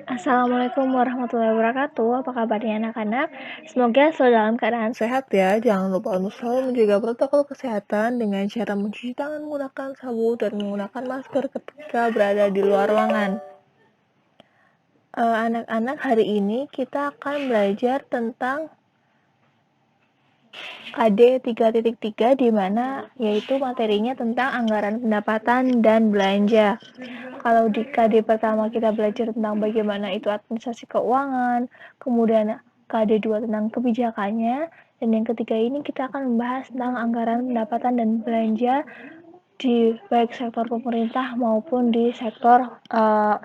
Assalamualaikum warahmatullahi wabarakatuh. Apa kabarnya anak-anak? Semoga selalu dalam keadaan sehat ya. Jangan lupa untuk selalu menjaga protokol kesehatan dengan cara mencuci tangan menggunakan sabun dan menggunakan masker ketika berada di luar ruangan. Anak-anak, hari ini kita akan belajar tentang KD 3.3 di mana yaitu materinya tentang anggaran pendapatan dan belanja. Kalau di KD pertama kita belajar tentang bagaimana itu administrasi keuangan, kemudian KD 2 tentang kebijakannya, dan yang ketiga ini kita akan membahas tentang anggaran pendapatan dan belanja di baik sektor pemerintah maupun di sektor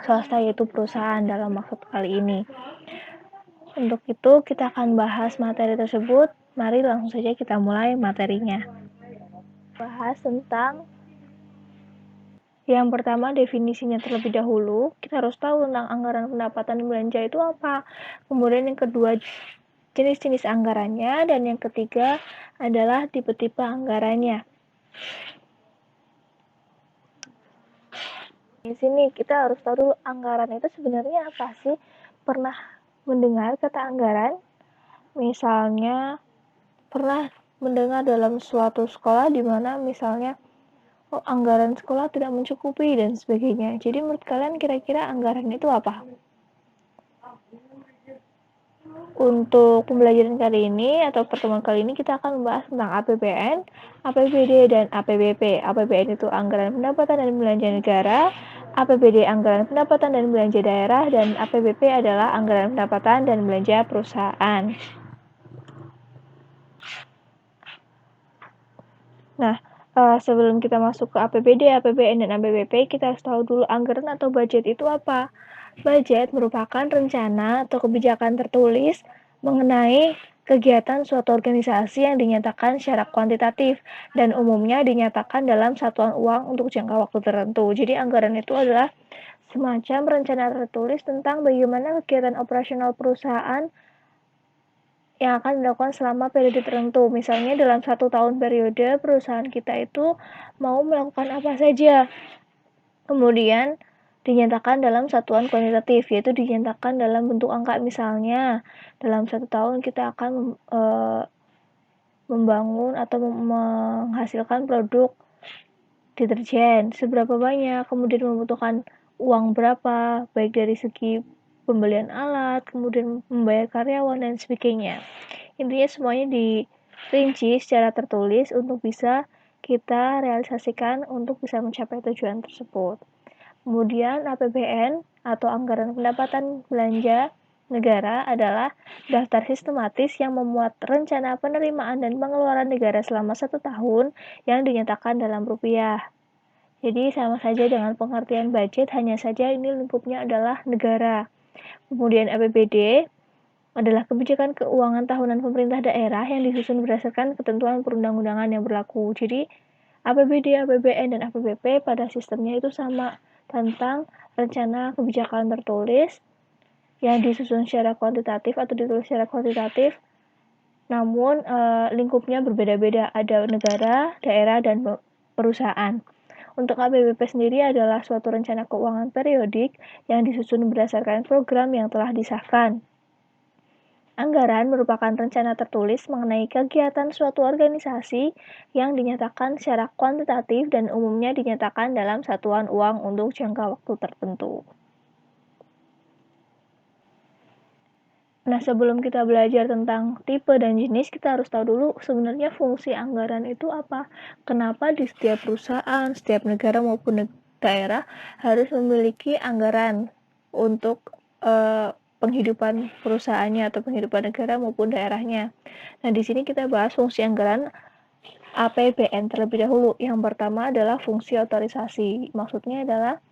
swasta yaitu perusahaan dalam maksud kali ini. Untuk itu kita akan bahas materi tersebut. Mari langsung saja kita mulai materinya. Bahas tentang yang pertama, definisinya terlebih dahulu. Kita harus tahu tentang anggaran pendapatan dan belanja itu apa. Kemudian yang kedua, jenis-jenis anggarannya. Dan yang ketiga adalah tipe-tipe anggarannya. Di sini kita harus tahu dulu anggaran itu sebenarnya apa sih? Pernah mendengar kata anggaran? Misalnya, pernah mendengar dalam suatu sekolah di mana misalnya anggaran sekolah tidak mencukupi dan sebagainya. Jadi menurut kalian kira-kira anggaran itu apa? Untuk pembelajaran kali ini atau pertemuan kali ini kita akan membahas tentang APBN, APBD, dan APBP. APBN itu anggaran pendapatan dan belanja negara, APBD anggaran pendapatan dan belanja daerah, dan APBP adalah anggaran pendapatan dan belanja perusahaan. Nah, sebelum kita masuk ke APBD, APBN, dan APBP, kita harus tahu dulu anggaran atau budget itu apa. Budget merupakan rencana atau kebijakan tertulis mengenai kegiatan suatu organisasi yang dinyatakan secara kuantitatif dan umumnya dinyatakan dalam satuan uang untuk jangka waktu tertentu. Jadi anggaran itu adalah semacam rencana tertulis tentang bagaimana kegiatan operasional perusahaan yang akan dilakukan selama periode tertentu. Misalnya dalam 1 tahun periode perusahaan kita itu mau melakukan apa saja. Kemudian dinyatakan dalam satuan kuantitatif, yaitu dinyatakan dalam bentuk angka. Misalnya dalam 1 tahun kita akan membangun atau menghasilkan produk deterjen seberapa banyak, kemudian membutuhkan uang berapa, baik dari segi pembelian alat, kemudian membayar karyawan, dan sebagainya. Intinya semuanya dirinci secara tertulis untuk bisa kita realisasikan untuk bisa mencapai tujuan tersebut. Kemudian APBN atau anggaran pendapatan belanja negara adalah daftar sistematis yang memuat rencana penerimaan dan pengeluaran negara selama 1 tahun yang dinyatakan dalam rupiah. Jadi sama saja dengan pengertian budget, hanya saja ini lingkupnya adalah negara. Kemudian APBD adalah kebijakan keuangan tahunan pemerintah daerah yang disusun berdasarkan ketentuan perundang-undangan yang berlaku. Jadi APBD, APBN, dan APBP pada sistemnya itu sama, tentang rencana kebijakan tertulis yang disusun secara kuantitatif atau ditulis secara kuantitatif, namun lingkupnya berbeda-beda, ada negara, daerah, dan perusahaan. Untuk APBP sendiri adalah suatu rencana keuangan periodik yang disusun berdasarkan program yang telah disahkan. Anggaran merupakan rencana tertulis mengenai kegiatan suatu organisasi yang dinyatakan secara kuantitatif dan umumnya dinyatakan dalam satuan uang untuk jangka waktu tertentu. Nah, sebelum kita belajar tentang tipe dan jenis, kita harus tahu dulu sebenarnya fungsi anggaran itu apa. Kenapa di setiap perusahaan, setiap negara maupun daerah harus memiliki anggaran untuk penghidupan perusahaannya atau penghidupan negara maupun daerahnya. Nah, di sini kita bahas fungsi anggaran APBN terlebih dahulu. Yang pertama adalah fungsi otorisasi. Maksudnya adalah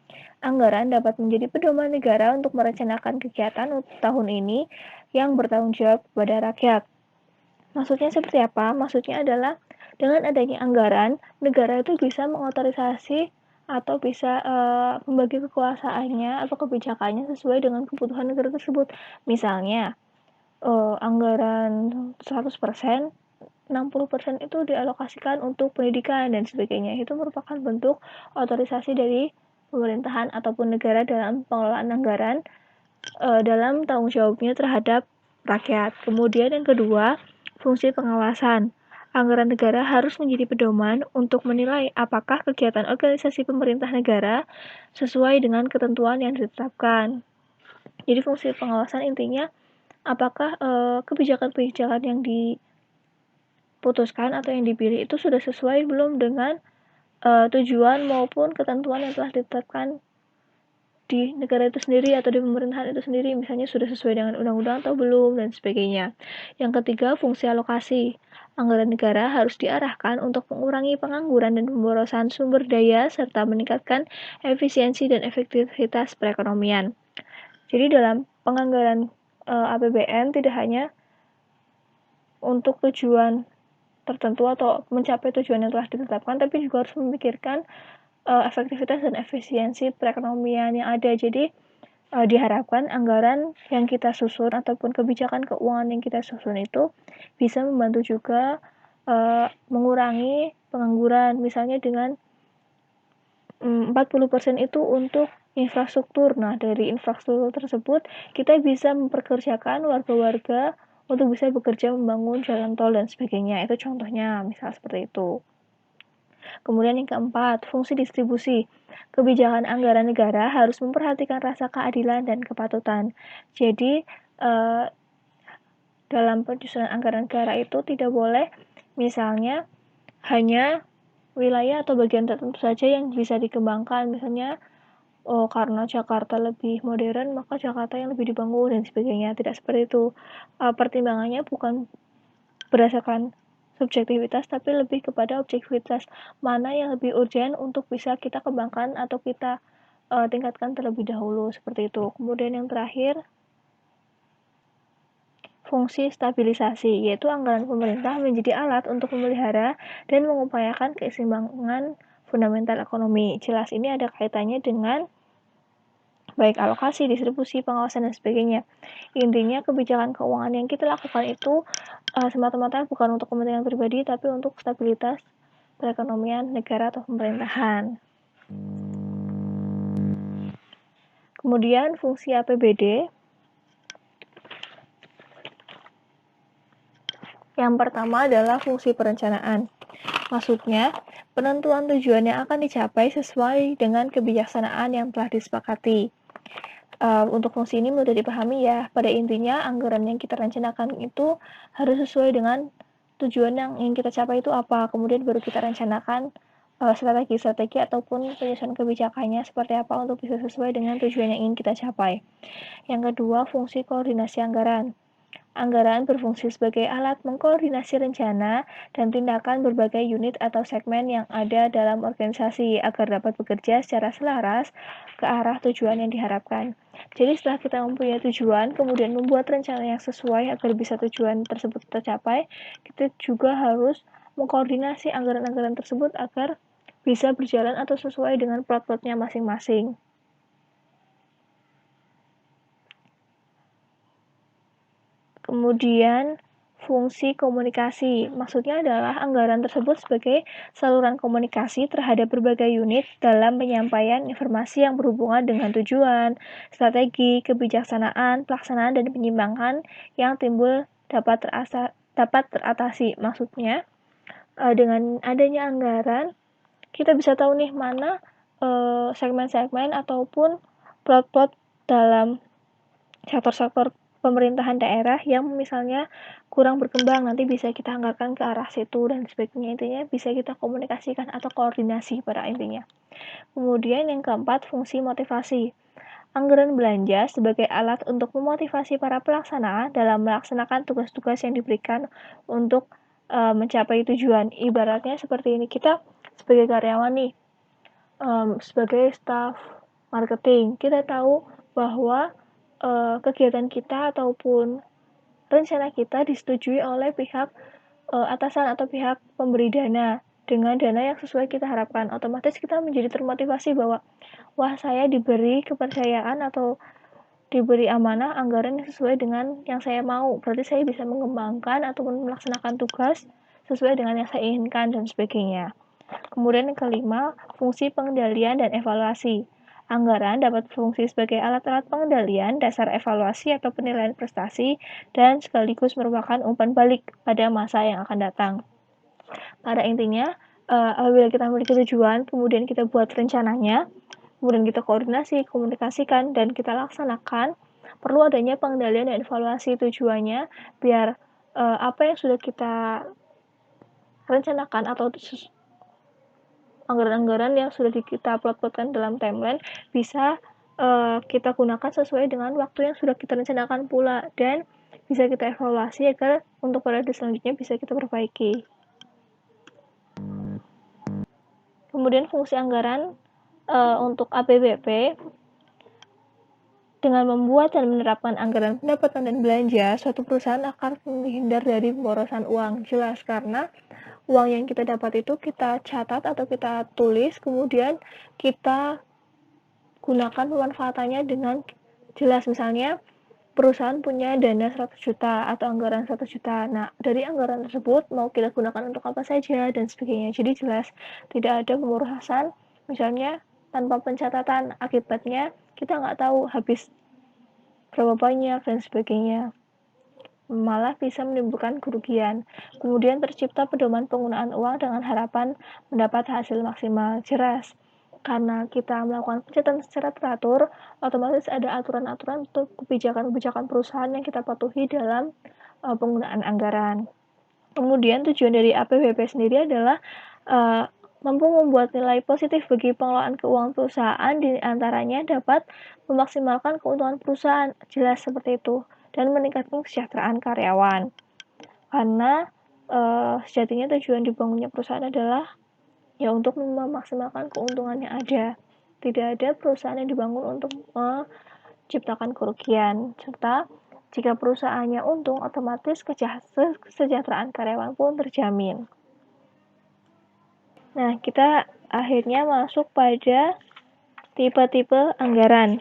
anggaran dapat menjadi pedoman negara untuk merencanakan kegiatan tahun ini yang bertanggung jawab kepada rakyat. Maksudnya seperti apa? Maksudnya adalah dengan adanya anggaran, negara itu bisa mengotorisasi atau bisa membagi kekuasaannya atau kebijakannya sesuai dengan kebutuhan negara tersebut. Misalnya, anggaran 100%, 60% itu dialokasikan untuk pendidikan dan sebagainya. Itu merupakan bentuk otorisasi dari pemerintahan ataupun negara dalam pengelolaan anggaran dalam tanggung jawabnya terhadap rakyat. Kemudian yang kedua, fungsi pengawasan. Anggaran negara harus menjadi pedoman untuk menilai apakah kegiatan organisasi pemerintah negara sesuai dengan ketentuan yang ditetapkan. Jadi fungsi pengawasan intinya apakah kebijakan-kebijakan yang diputuskan atau yang dipilih itu sudah sesuai belum dengan tujuan maupun ketentuan yang telah ditetapkan di negara itu sendiri atau di pemerintahan itu sendiri, misalnya sudah sesuai dengan undang-undang atau belum, dan sebagainya. Yang ketiga, fungsi alokasi. Anggaran negara harus diarahkan untuk mengurangi pengangguran dan pemborosan sumber daya serta meningkatkan efisiensi dan efektivitas perekonomian. Jadi dalam penganggaran APBN tidak hanya untuk tujuan tertentu atau mencapai tujuan yang telah ditetapkan, tapi juga harus memikirkan efektivitas dan efisiensi perekonomian yang ada. Jadi diharapkan anggaran yang kita susun ataupun kebijakan keuangan yang kita susun itu bisa membantu juga mengurangi pengangguran, misalnya dengan 40% itu untuk infrastruktur. Nah, dari infrastruktur tersebut kita bisa memperkerjakan warga-warga untuk bisa bekerja membangun jalan tol dan sebagainya. Itu contohnya, misal seperti itu. Kemudian yang keempat, fungsi distribusi. Kebijakan anggaran negara harus memperhatikan rasa keadilan dan kepatutan. Jadi, dalam penyusunan anggaran negara itu tidak boleh misalnya hanya wilayah atau bagian tertentu saja yang bisa dikembangkan. Misalnya, karena Jakarta lebih modern, maka Jakarta yang lebih dibangun dan sebagainya. Tidak seperti itu. Pertimbangannya bukan berdasarkan subjektivitas, tapi lebih kepada objektivitas, mana yang lebih urgent untuk bisa kita kembangkan atau kita tingkatkan terlebih dahulu, seperti itu. Kemudian yang terakhir, fungsi stabilisasi, yaitu anggaran pemerintah menjadi alat untuk memelihara dan mengupayakan keseimbangan fundamental ekonomi. Jelas ini ada kaitannya dengan baik alokasi, distribusi, pengawasan, dan sebagainya. Intinya kebijakan keuangan yang kita lakukan itu semata-mata bukan untuk kepentingan pribadi, tapi untuk stabilitas perekonomian negara atau pemerintahan. Kemudian fungsi APBD. Yang pertama adalah fungsi perencanaan. Maksudnya, penentuan tujuan yang akan dicapai sesuai dengan kebijaksanaan yang telah disepakati. Untuk fungsi ini mudah dipahami ya. Pada intinya, anggaran yang kita rencanakan itu harus sesuai dengan tujuan yang ingin kita capai itu apa. Kemudian baru kita rencanakan strategi-strategi ataupun penyusunan kebijakannya seperti apa untuk bisa sesuai dengan tujuan yang ingin kita capai. Yang kedua, fungsi koordinasi anggaran. Anggaran berfungsi sebagai alat mengkoordinasi rencana dan tindakan berbagai unit atau segmen yang ada dalam organisasi agar dapat bekerja secara selaras ke arah tujuan yang diharapkan. Jadi setelah kita mempunyai tujuan, kemudian membuat rencana yang sesuai agar bisa tujuan tersebut tercapai, kita juga harus mengkoordinasi anggaran-anggaran tersebut agar bisa berjalan atau sesuai dengan plot-plotnya masing-masing. Kemudian fungsi komunikasi, maksudnya adalah anggaran tersebut sebagai saluran komunikasi terhadap berbagai unit dalam penyampaian informasi yang berhubungan dengan tujuan, strategi, kebijaksanaan, pelaksanaan, dan penyimbangan yang timbul dapat teratasi. Maksudnya, dengan adanya anggaran, kita bisa tahu nih mana segmen-segmen ataupun plot-plot dalam sektor-sektor pemerintahan daerah yang misalnya kurang berkembang, nanti bisa kita anggarkan ke arah situ dan sebagainya. Intinya bisa kita komunikasikan atau koordinasi pada intinya. Kemudian yang keempat, fungsi motivasi. Anggaran belanja sebagai alat untuk memotivasi para pelaksana dalam melaksanakan tugas-tugas yang diberikan untuk mencapai tujuan. Ibaratnya seperti ini, kita sebagai karyawan nih, sebagai staff marketing, kita tahu bahwa kegiatan kita ataupun rencana kita disetujui oleh pihak atasan atau pihak pemberi dana dengan dana yang sesuai kita harapkan. Otomatis kita menjadi termotivasi bahwa wah, saya diberi kepercayaan atau diberi amanah anggaran yang sesuai dengan yang saya mau. Berarti saya bisa mengembangkan ataupun melaksanakan tugas sesuai dengan yang saya inginkan dan sebagainya. Kemudian yang kelima, fungsi pengendalian dan evaluasi. Anggaran dapat berfungsi sebagai alat-alat pengendalian, dasar evaluasi atau penilaian prestasi, dan sekaligus merupakan umpan balik pada masa yang akan datang. Pada intinya, apabila kita memiliki tujuan, kemudian kita buat rencananya, kemudian kita koordinasi, komunikasikan, dan kita laksanakan, perlu adanya pengendalian dan evaluasi tujuannya, biar apa yang sudah kita rencanakan atau anggaran-anggaran yang sudah kita plot-plotkan dalam timeline bisa kita gunakan sesuai dengan waktu yang sudah kita rencanakan pula, dan bisa kita evaluasi agar untuk periode selanjutnya bisa kita perbaiki. Kemudian fungsi anggaran untuk APBP, dengan membuat dan menerapkan anggaran pendapatan dan belanja, suatu perusahaan akan menghindar dari pemborosan uang. Jelas, karena uang yang kita dapat itu kita catat atau kita tulis, kemudian kita gunakan pemanfaatannya dengan jelas. Misalnya perusahaan punya dana 100 juta atau anggaran 100 juta. Nah, dari anggaran tersebut mau kita gunakan untuk apa saja dan sebagainya. Jadi jelas, tidak ada pemborosan. Misalnya tanpa pencatatan, akibatnya kita nggak tahu habis berapa banyak dan sebagainya, malah bisa menimbulkan kerugian. Kemudian tercipta pedoman penggunaan uang dengan harapan mendapat hasil maksimal. Jelas, karena kita melakukan pencatatan secara teratur, otomatis ada aturan-aturan untuk kebijakan-kebijakan perusahaan yang kita patuhi dalam penggunaan anggaran. Kemudian tujuan dari APBP sendiri adalah mampu membuat nilai positif bagi pengelolaan keuangan perusahaan, di antaranya dapat memaksimalkan keuntungan perusahaan, jelas seperti itu, dan meningkatkan kesejahteraan karyawan. Karena sejatinya tujuan dibangunnya perusahaan adalah ya untuk memaksimalkan keuntungan yang ada. Tidak ada perusahaan yang dibangun untuk menciptakan kerugian. Serta jika perusahaannya untung, otomatis kesejahteraan karyawan pun terjamin. Nah, kita akhirnya masuk pada tipe-tipe anggaran.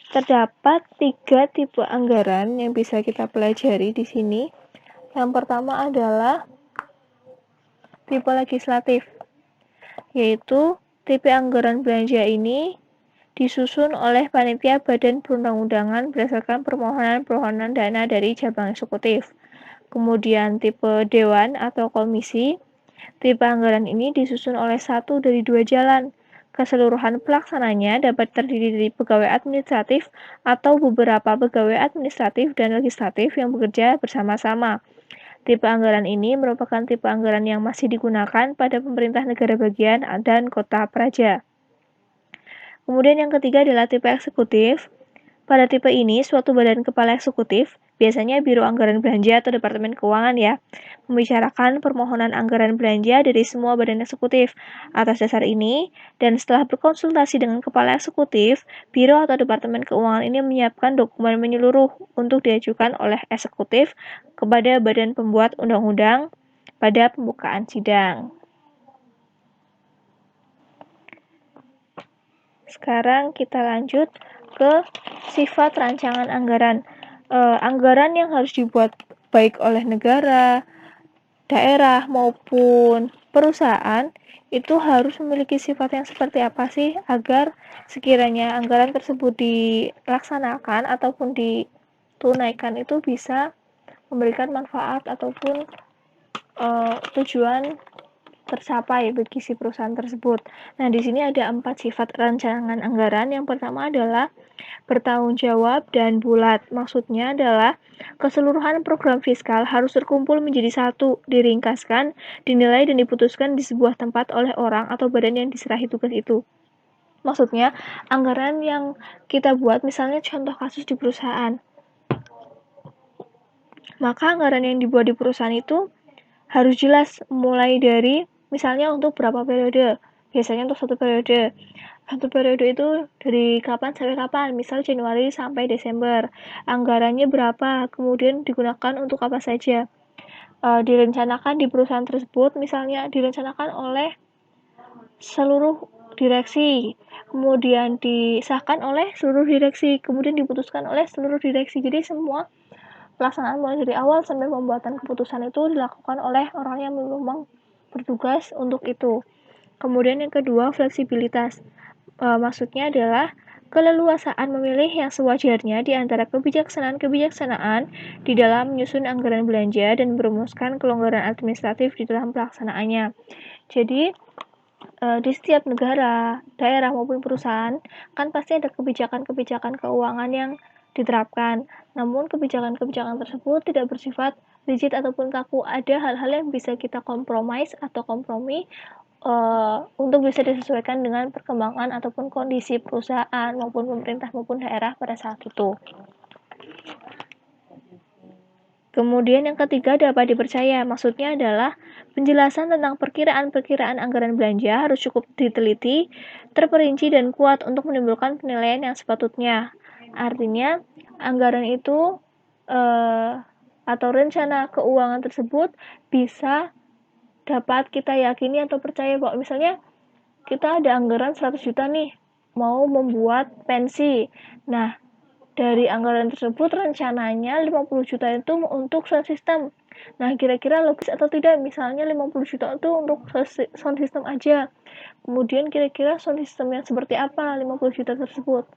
Terdapat 3 tipe anggaran yang bisa kita pelajari di sini. Yang pertama adalah tipe legislatif, yaitu tipe anggaran belanja ini disusun oleh panitia badan perundang-undangan berdasarkan permohonan dana dari cabang eksekutif. Kemudian tipe dewan atau komisi, tipe anggaran ini disusun oleh satu dari 2 jalan. Keseluruhan pelaksananya dapat terdiri dari pegawai administratif atau beberapa pegawai administratif dan legislatif yang bekerja bersama-sama. Tipe anggaran ini merupakan tipe anggaran yang masih digunakan pada pemerintah negara bagian dan kota praja. Kemudian yang ketiga adalah tipe eksekutif. Pada tipe ini, suatu badan kepala eksekutif, biasanya Biro Anggaran Belanja atau Departemen Keuangan ya, membicarakan permohonan anggaran belanja dari semua badan eksekutif. Atas dasar ini, dan setelah berkonsultasi dengan kepala eksekutif, Biro atau Departemen Keuangan ini menyiapkan dokumen menyeluruh untuk diajukan oleh eksekutif kepada badan pembuat undang-undang pada pembukaan sidang. Sekarang kita lanjut ke sifat rancangan anggaran. Anggaran yang harus dibuat baik oleh negara, daerah, maupun perusahaan itu harus memiliki sifat yang seperti apa sih agar sekiranya anggaran tersebut dilaksanakan ataupun ditunaikan itu bisa memberikan manfaat ataupun tujuan tercapai bagi si perusahaan tersebut. Nah, di sini ada 4 sifat rancangan anggaran. Yang pertama adalah bertanggung jawab dan bulat. Maksudnya adalah keseluruhan program fiskal harus terkumpul menjadi satu, diringkaskan, dinilai dan diputuskan di sebuah tempat oleh orang atau badan yang diserahi tugas itu. Maksudnya, anggaran yang kita buat, misalnya contoh kasus di perusahaan, maka anggaran yang dibuat di perusahaan itu harus jelas, mulai dari misalnya untuk berapa periode, biasanya untuk satu periode itu dari kapan sampai kapan, misal Januari sampai Desember, anggarannya berapa, kemudian digunakan untuk apa saja. Direncanakan di perusahaan tersebut, misalnya direncanakan oleh seluruh direksi, kemudian disahkan oleh seluruh direksi, kemudian diputuskan oleh seluruh direksi. Jadi semua pelaksanaan mulai dari awal sampai pembuatan keputusan itu dilakukan oleh orang yang memang bertugas untuk itu. Kemudian yang kedua, fleksibilitas. Maksudnya adalah keleluasaan memilih yang sewajarnya di antara kebijaksanaan-kebijaksanaan di dalam menyusun anggaran belanja dan merumuskan kelonggaran administratif di dalam pelaksanaannya. Jadi, di setiap negara, daerah maupun perusahaan kan pasti ada kebijakan-kebijakan keuangan yang diterapkan. Namun kebijakan-kebijakan tersebut tidak bersifat rigid ataupun kaku. Ada hal-hal yang bisa kita kompromi untuk bisa disesuaikan dengan perkembangan ataupun kondisi perusahaan maupun pemerintah maupun daerah pada saat itu. Kemudian yang ketiga dapat dipercaya, maksudnya adalah penjelasan tentang perkiraan-perkiraan anggaran belanja harus cukup diteliti, terperinci dan kuat untuk menimbulkan penilaian yang sepatutnya. Artinya, anggaran itu atau rencana keuangan tersebut bisa dapat kita yakini atau percaya bahwa misalnya kita ada anggaran 100 juta nih, mau membuat pensi. Nah, dari anggaran tersebut rencananya 50 juta itu untuk sound system. Nah, kira-kira logis atau tidak? Misalnya 50 juta itu untuk sound system aja. Kemudian kira-kira sound system yang seperti apa 50 juta tersebut?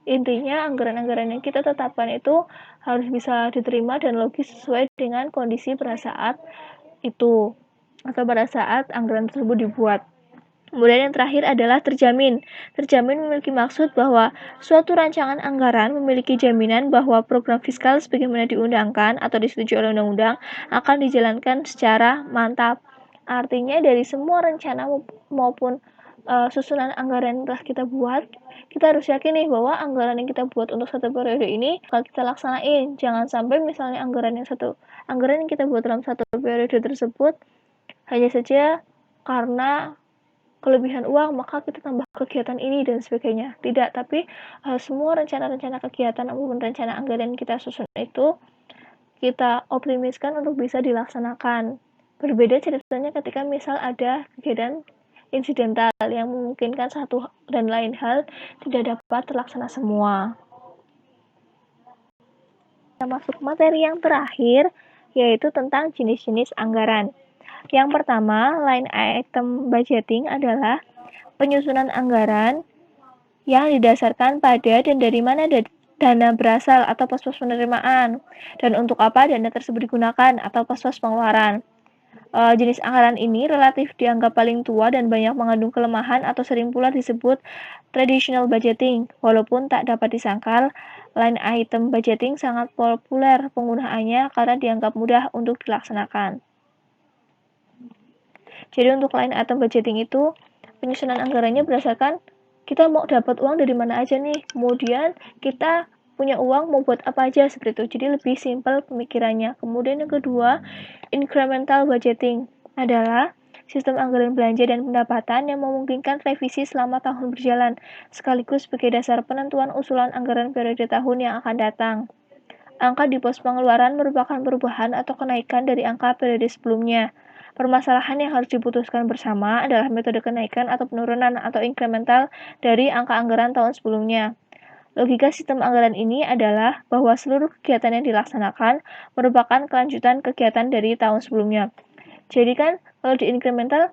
Intinya anggaran-anggaran yang kita tetapkan itu harus bisa diterima dan logis sesuai dengan kondisi pada saat itu atau pada saat anggaran tersebut dibuat. Kemudian yang terakhir adalah terjamin. Terjamin memiliki maksud bahwa suatu rancangan anggaran memiliki jaminan bahwa program fiskal sebagaimana diundangkan atau disetujui oleh undang-undang akan dijalankan secara mantap. Artinya dari semua rencana maupun susunan anggaran yang telah kita buat, kita harus yakin nih bahwa anggaran yang kita buat untuk satu periode ini kalau kita laksanain. Jangan sampai misalnya anggaran yang kita buat dalam satu periode tersebut hanya saja karena kelebihan uang maka kita tambah kegiatan ini dan sebagainya. Tidak, tapi semua rencana-rencana kegiatan maupun rencana anggaran kita susun itu kita optimiskan untuk bisa dilaksanakan. Berbeda ceritanya ketika misal ada kegiatan insidental yang memungkinkan satu dan lain hal tidak dapat terlaksana semua. Kita masuk materi yang terakhir yaitu tentang jenis-jenis anggaran. Yang pertama, line item budgeting adalah penyusunan anggaran yang didasarkan pada dan dari mana dana berasal atau pos-pos penerimaan dan untuk apa dana tersebut digunakan atau pos-pos pengeluaran. Jenis anggaran ini relatif dianggap paling tua dan banyak mengandung kelemahan atau sering pula disebut traditional budgeting. Walaupun tak dapat disangkal, line item budgeting sangat populer penggunaannya karena dianggap mudah untuk dilaksanakan. Jadi untuk line item budgeting itu penyusunan anggarannya berdasarkan kita mau dapat uang dari mana aja nih. Kemudian kita punya uang mau buat apa aja seperti itu. Jadi lebih simpel pemikirannya. Kemudian yang kedua, incremental budgeting adalah sistem anggaran belanja dan pendapatan yang memungkinkan revisi selama tahun berjalan, sekaligus sebagai dasar penentuan usulan anggaran periode tahun yang akan datang. Angka di pos pengeluaran merupakan perubahan atau kenaikan dari angka periode sebelumnya. Permasalahan yang harus diputuskan bersama adalah metode kenaikan atau penurunan atau incremental dari angka anggaran tahun sebelumnya. Logika sistem anggaran ini adalah bahwa seluruh kegiatan yang dilaksanakan merupakan kelanjutan kegiatan dari tahun sebelumnya. Jadi kan kalau di incremental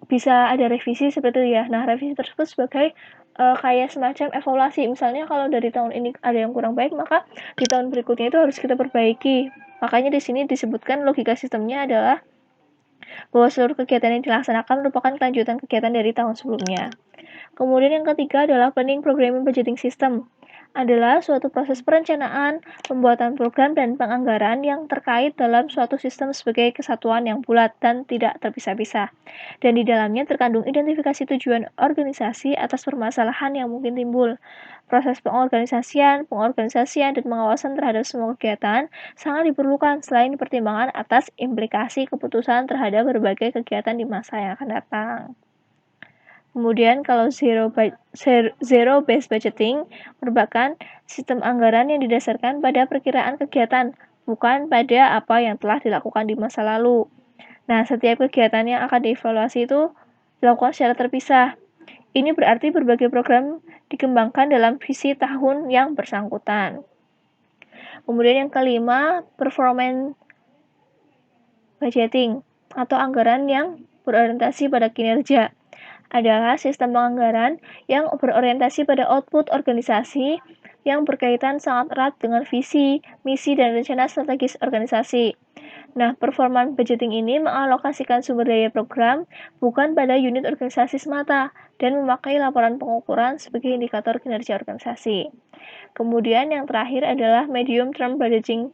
bisa ada revisi seperti itu ya. Nah, revisi tersebut sebagai kayak semacam evaluasi. Misalnya kalau dari tahun ini ada yang kurang baik, maka di tahun berikutnya itu harus kita perbaiki. Makanya di sini disebutkan logika sistemnya adalah bahwa seluruh kegiatan yang dilaksanakan merupakan kelanjutan kegiatan dari tahun sebelumnya. Kemudian yang ketiga adalah planning programming budgeting system. Adalah suatu proses perencanaan, pembuatan program dan penganggaran yang terkait dalam suatu sistem sebagai kesatuan yang bulat dan tidak terpisah-pisah. Dan di dalamnya terkandung identifikasi tujuan organisasi atas permasalahan yang mungkin timbul. Proses pengorganisasian, dan pengawasan terhadap semua kegiatan sangat diperlukan selain pertimbangan atas implikasi keputusan terhadap berbagai kegiatan di masa yang akan datang. Kemudian kalau zero based budgeting merupakan sistem anggaran yang didasarkan pada perkiraan kegiatan, bukan pada apa yang telah dilakukan di masa lalu. Nah, setiap kegiatan yang akan dievaluasi itu dilakukan secara terpisah. Ini berarti berbagai program dikembangkan dalam visi tahun yang bersangkutan. Kemudian yang kelima, performance budgeting atau anggaran yang berorientasi pada kinerja. adalah sistem penganggaran yang berorientasi pada output organisasi yang berkaitan sangat erat dengan visi, misi, dan rencana strategis organisasi. Nah, performance budgeting ini mengalokasikan sumber daya program bukan pada unit organisasi semata dan memakai laporan pengukuran sebagai indikator kinerja organisasi. Kemudian yang terakhir adalah Medium Term Budgeting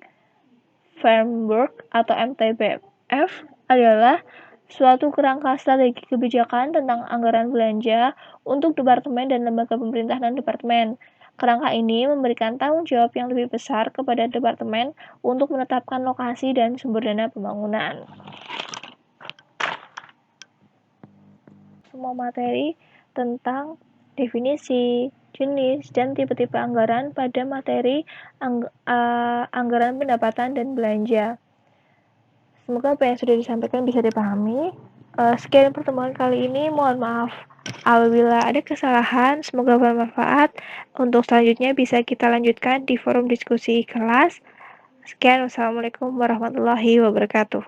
Framework atau MTBF adalah suatu kerangka strategi kebijakan tentang anggaran belanja untuk departemen dan lembaga pemerintahan departemen. Kerangka ini memberikan tanggung jawab yang lebih besar kepada departemen untuk menetapkan lokasi dan sumber dana pembangunan. Semua materi tentang definisi, jenis, dan tipe-tipe anggaran pada materi anggaran pendapatan dan belanja. Semoga apa yang sudah disampaikan bisa dipahami. Sekian pertemuan kali ini, mohon maaf apabila ada kesalahan, semoga bermanfaat. Untuk selanjutnya bisa kita lanjutkan di forum diskusi kelas. Sekian, wassalamualaikum warahmatullahi wabarakatuh.